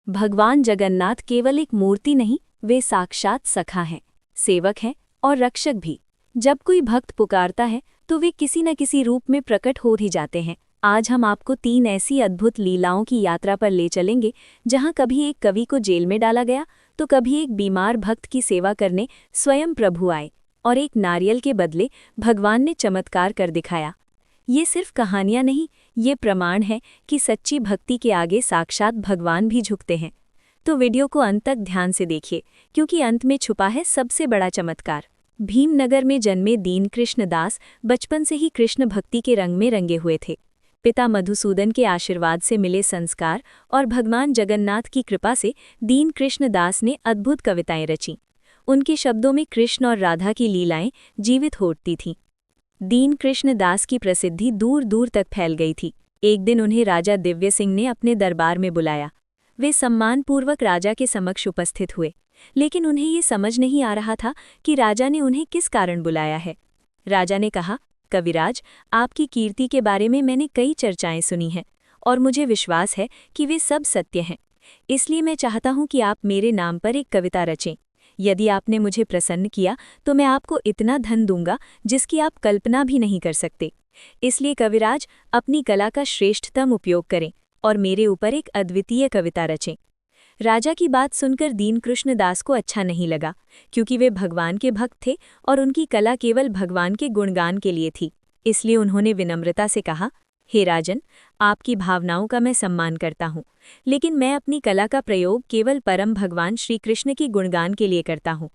भगवान जगन्नाथ केवल एक मूर्ति नहीं, वे साक्षात सखा हैं, सेवक हैं और रक्षक भी। जब कोई भक्त पुकारता है तो वे किसी न किसी रूप में प्रकट हो ही जाते हैं। आज हम आपको 3 ऐसी अद्भुत लीलाओं की यात्रा पर ले चलेंगे, जहां कभी एक कवि को जेल में डाला गया तो कभी एक बीमार भक्त की सेवा करने स्वयं प्रभु आए और एक नारियल के बदले भगवान ने चमत्कार कर दिखाया। ये सिर्फ कहानियां नहीं, ये प्रमाण है कि सच्ची भक्ति के आगे साक्षात भगवान भी झुकते हैं। तो वीडियो को अंत तक ध्यान से देखिए, क्योंकि अंत में छुपा है सबसे बड़ा चमत्कार। भीमनगर में जन्मे दीन कृष्ण दास बचपन से ही कृष्ण भक्ति के रंग में रंगे हुए थे। पिता मधुसूदन के आशीर्वाद से मिले संस्कार और भगवान जगन्नाथ की कृपा से दीन कृष्ण दास ने अद्भुत कविताएं रचीं। उनके शब्दों में कृष्ण और राधा की लीलाएं जीवित हो उठती थीं। दीन कृष्ण दास की प्रसिद्धि दूर दूर तक फैल गई थी। एक दिन उन्हें राजा दिव्य सिंह ने अपने दरबार में बुलाया। वे सम्मानपूर्वक राजा के समक्ष उपस्थित हुए, लेकिन उन्हें ये समझ नहीं आ रहा था कि राजा ने उन्हें किस कारण बुलाया है। राजा ने कहा, कविराज, आपकी कीर्ति के बारे में मैंने कई चर्चाएं सुनी हैं और मुझे विश्वास है कि वे सब सत्य हैं। इसलिए मैं चाहता हूं कि आप मेरे नाम पर एक कविता रचें। यदि आपने मुझे प्रसन्न किया तो मैं आपको इतना धन दूंगा जिसकी आप कल्पना भी नहीं कर सकते। इसलिए कविराज, अपनी कला का श्रेष्ठतम उपयोग करें और मेरे ऊपर एक अद्वितीय कविता रचें। राजा की बात सुनकर दीन कृष्ण दास को अच्छा नहीं लगा, क्योंकि वे भगवान के भक्त थे और उनकी कला केवल भगवान के गुणगान के लिए थी। इसलिए उन्होंने विनम्रता से कहा, हे राजन, आपकी भावनाओं का मैं सम्मान करता हूँ, लेकिन मैं अपनी कला का प्रयोग केवल परम भगवान श्री कृष्ण के गुणगान के लिए करता हूँ।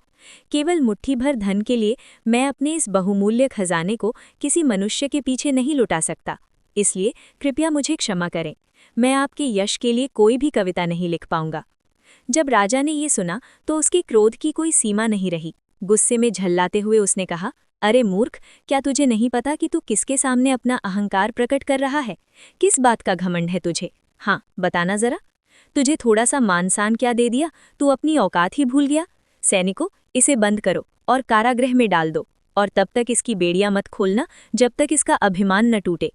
केवल मुट्ठी भर धन के लिए मैं अपने इस बहुमूल्य खजाने को किसी मनुष्य के पीछे नहीं लुटा सकता। इसलिए कृपया मुझे क्षमा करें, मैं आपके यश के लिए कोई भी कविता नहीं लिख पाऊंगा। जब राजा ने ये सुना तो उसके क्रोध की कोई सीमा नहीं रही। गुस्से में झल्लाते हुए उसने कहा, अरे मूर्ख, क्या तुझे नहीं पता कि तू किसके सामने अपना अहंकार प्रकट कर रहा है? किस बात का घमंड है तुझे? हाँ, बताना जरा। तुझे थोड़ा सा मान-सान क्या दे दिया, तू अपनी औकात ही भूल गया? सैनिकों, इसे बंद करो और कारागृह में डाल दो, और तब तक इसकी बेड़ियां मत खोलना जब तक इसका अभिमान न टूटे।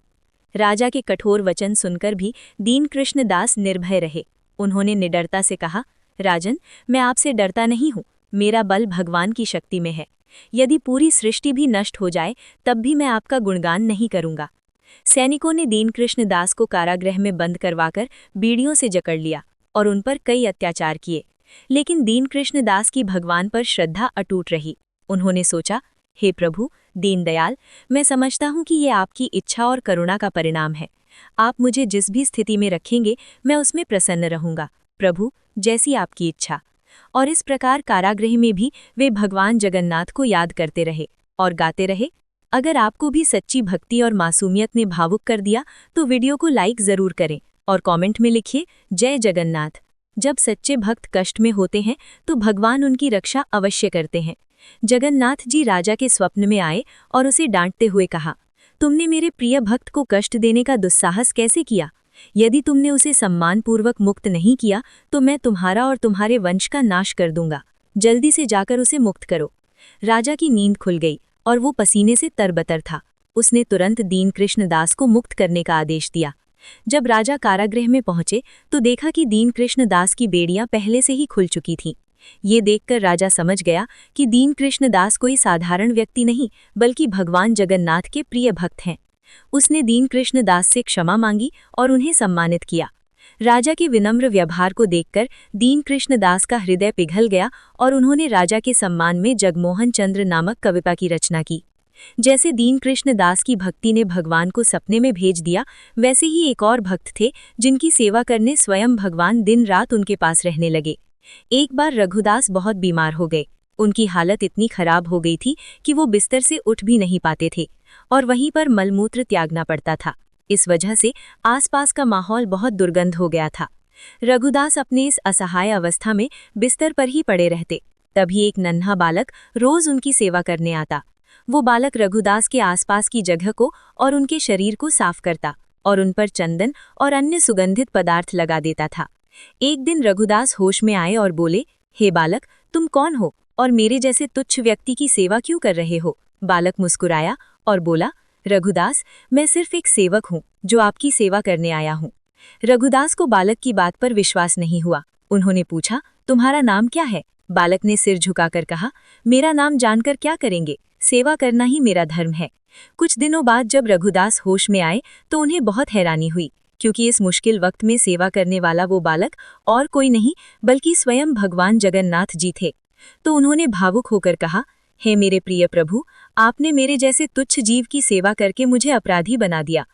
राजा के कठोर वचन सुनकर भी दीन कृष्ण दास निर्भय रहे। उन्होंने निडरता से कहा, राजन, मैं आपसे डरता नहीं हूँ, मेरा बल भगवान की शक्ति में है। यदि पूरी सृष्टि भी नष्ट हो जाए तब भी मैं आपका गुणगान नहीं करूंगा। सैनिकों ने दीन कृष्ण दास को कारागृह में बंद करवाकर बीड़ियों से जकड़ लिया और उन पर कई अत्याचार किए, लेकिन दीन कृष्ण दास की भगवान पर श्रद्धा अटूट रही। उन्होंने सोचा, हे प्रभु दीनदयाल, मैं समझता हूँ कि ये आपकी इच्छा और करुणा का परिणाम है। आप मुझे जिस भी स्थिति में रखेंगे मैं उसमें प्रसन्न रहूंगा। प्रभु, जैसी आपकी इच्छा। और इस प्रकार कारागृह में भी वे भगवान जगन्नाथ को याद करते रहे और गाते रहे। अगर आपको भी सच्ची भक्ति और मासूमियत ने भावुक कर दिया तो वीडियो को लाइक जरूर करें और कमेंट में लिखिए, जय जगन्नाथ। जब सच्चे भक्त कष्ट में होते हैं तो भगवान उनकी रक्षा अवश्य करते हैं। जगन्नाथ जी राजा के स्वप्न में आए और उसे डांटते हुए कहा, तुमने मेरे प्रिय भक्त को कष्ट देने का दुस्साहस कैसे किया? यदि तुमने उसे सम्मानपूर्वक मुक्त नहीं किया तो मैं तुम्हारा और तुम्हारे वंश का नाश कर दूंगा। जल्दी से जाकर उसे मुक्त करो। राजा की नींद खुल गई और वो पसीने से तरबतर था। उसने तुरंत दीन कृष्ण दास को मुक्त करने का आदेश दिया। जब राजा कारागृह में पहुंचे तो देखा कि दीन कृष्ण दास की बेड़ियां पहले से ही खुल चुकी थीं। ये देखकर राजा समझ गया कि दीन कृष्ण दास कोई साधारण व्यक्ति नहीं, बल्कि भगवान जगन्नाथ के प्रिय भक्त हैं। उसने दीन कृष्ण दास से क्षमा मांगी और उन्हें सम्मानित किया। राजा के विनम्र व्यवहार को देखकर दीन कृष्ण दास का हृदय पिघल गया और उन्होंने राजा के सम्मान में जगमोहन चंद्र नामक कविता की रचना की। जैसे दीन कृष्ण दास की भक्ति ने भगवान को सपने में भेज दिया, वैसे ही एक और भक्त थे जिनकी सेवा करने स्वयं भगवान दिन रात उनके पास रहने लगे। एक बार रघुदास बहुत बीमार हो गए। उनकी हालत इतनी खराब हो गई थी कि वो बिस्तर से उठ भी नहीं पाते थे और वहीं पर मलमूत्र त्यागना पड़ता था। इस वजह से आसपास का माहौल बहुत दुर्गंध हो गया था। रघुदास अपने इस असहाय अवस्था में बिस्तर पर ही पड़े रहते। तभी एक नन्हा बालक रोज उनकी सेवा करने आता। वो बालक रघुदास के आसपास की जगह को और उनके शरीर को साफ करता और उन पर चंदन और अन्य सुगंधित पदार्थ लगा देता था। एक दिन रघुदास होश में आए और बोले, हे बालक, तुम कौन हो और मेरे जैसे तुच्छ व्यक्ति की सेवा क्यों कर रहे हो? बालक मुस्कुराया और बोला, रघुदास, मैं सिर्फ एक सेवक हूँ जो आपकी सेवा करने आया हूँ। रघुदास को बालक की बात पर विश्वास नहीं हुआ। उन्होंने पूछा, तुम्हारा नाम क्या है? बालक ने सिर झुकाकर कहा, मेरा नाम जानकर क्या करेंगे, सेवा करना ही मेरा धर्म है। कुछ दिनों बाद जब रघुदास होश में आए तो उन्हें बहुत हैरानी हुई, क्योंकि इस मुश्किल वक्त में सेवा करने वाला वो बालक और कोई नहीं बल्कि स्वयं भगवान जगन्नाथ जी थे। तो उन्होंने भावुक होकर कहा, हे मेरे प्रिय प्रभु, आपने मेरे जैसे तुच्छ जीव की सेवा करके मुझे अपराधी बना दिया।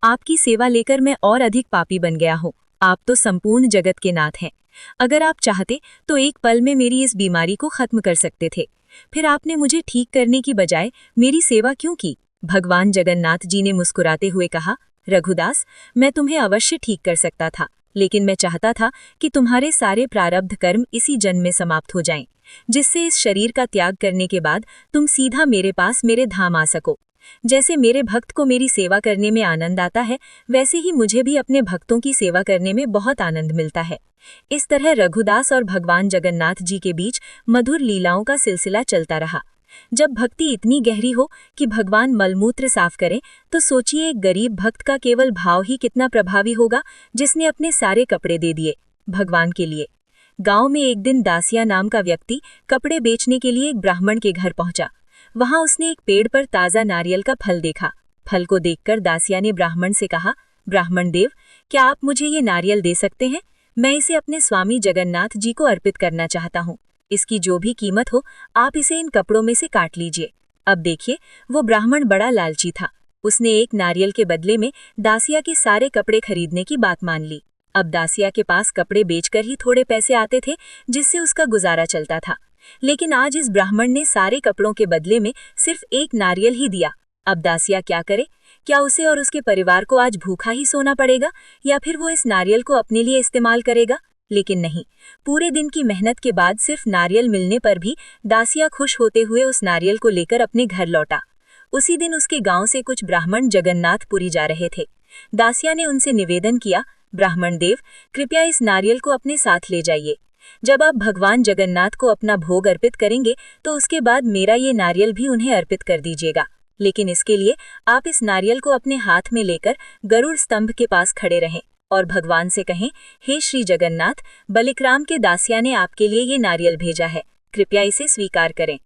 आपकी सेवा लेकर मैं और अधिक पापी बन गया हूँ। आप तो संपूर्ण जगत के नाथ हैं। अगर आप चाहते तो एक पल में मेरी इस बीमारी को खत्म कर सकते थे। फिर आपने मुझे ठीक करने की बजाय मेरी सेवा क्यों की? भगवान जगन्नाथ जी ने मुस्कुराते हुए कहा, रघुदास, मैं तुम्हें अवश्य ठीक कर सकता था, लेकिन मैं चाहता था कि तुम्हारे सारे प्रारब्ध कर्म इसी जन्म में समाप्त हो जाएं, जिससे इस शरीर का त्याग करने के बाद तुम सीधा मेरे पास मेरे धाम आ सको। जैसे मेरे भक्त को मेरी सेवा करने में आनंद आता है, वैसे ही मुझे भी अपने भक्तों की सेवा करने में बहुत आनंद मिलता है। इस तरह रघुदास और भगवान जगन्नाथ जी के बीच मधुर लीलाओं का सिलसिला चलता रहा। जब भक्ति इतनी गहरी हो कि भगवान मलमूत्र साफ करें, तो सोचिए एक गरीब भक्त का केवल भाव ही कितना प्रभावी होगा, जिसने अपने सारे कपड़े दे दिए भगवान के लिए। गांव में एक दिन दासिया नाम का व्यक्ति कपड़े बेचने के लिए एक ब्राह्मण के घर पहुंचा। वहां उसने एक पेड़ पर ताजा नारियल का फल देखा। फल को देखकर दासिया ने ब्राह्मण से कहा, ब्राह्मण देव, क्या आप मुझे ये नारियल दे सकते हैं? मैं इसे अपने स्वामी जगन्नाथ जी को अर्पित करना चाहता हूँ। इसकी जो भी कीमत हो, आप इसे इन कपड़ों में से काट लीजिए। अब देखिए, वो ब्राह्मण बड़ा लालची था। उसने एक नारियल के बदले में दासिया के सारे कपड़े खरीदने की बात मान ली। अब दासिया के पास कपड़े बेचकर ही थोड़े पैसे आते थे, जिससे उसका गुजारा चलता था। लेकिन आज इस ब्राह्मण ने सारे कपड़ों के बदले में सिर्फ एक नारियल ही दिया। अब दासिया क्या करे? क्या उसे और उसके परिवार को आज भूखा ही सोना पड़ेगा, या फिर वो इस नारियल को अपने लिए इस्तेमाल करेगा? लेकिन नहीं, पूरे दिन की मेहनत के बाद सिर्फ नारियल मिलने पर भी दासिया खुश होते हुए उस नारियल को लेकर अपने घर लौटा। उसी दिन उसके गांव से कुछ ब्राह्मण जगन्नाथपुरी जा रहे थे। दासिया ने उनसे निवेदन किया, ब्राह्मण देव, कृपया इस नारियल को अपने साथ ले जाइए। जब आप भगवान जगन्नाथ को अपना भोग अर्पित करेंगे तो उसके बाद मेरा ये नारियल भी उन्हें अर्पित कर दीजिएगा। लेकिन इसके लिए आप इस नारियल को अपने हाथ में लेकर गरुड़ स्तंभ के पास खड़े रहें और भगवान से कहें, हे श्री जगन्नाथ, बलिक्राम के दासिया ने आपके लिए ये नारियल भेजा है, कृपया इसे स्वीकार करें।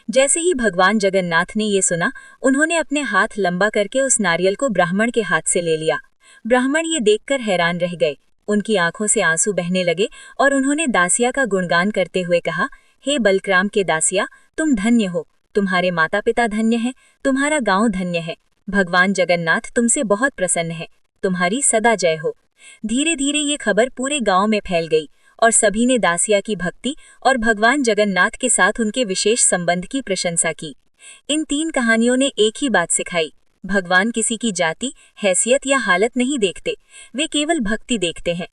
जैसे ही भगवान जगन्नाथ ने ये सुना, उन्होंने अपने हाथ लंबा करके उस नारियल को ब्राह्मण के हाथ से ले लिया। ब्राह्मण ये देखकर हैरान रह गए। उनकी आंखों से आंसू बहने लगे और उन्होंने दासिया का गुणगान करते हुए कहा, हे बलक्राम के दासिया, तुम धन्य हो, तुम्हारे माता पिता धन्य हैं, तुम्हारा गांव धन्य है। भगवान जगन्नाथ तुमसे बहुत प्रसन्न है, तुम्हारी सदा जय हो। धीरे धीरे ये खबर पूरे गांव में फैल गई और सभी ने दासिया की भक्ति और भगवान जगन्नाथ के साथ उनके विशेष संबंध की प्रशंसा की। इन 3 कहानियों ने एक ही बात सिखाई, भगवान किसी की जाति, हैसियत या हालत नहीं देखते, वे केवल भक्ति देखते हैं।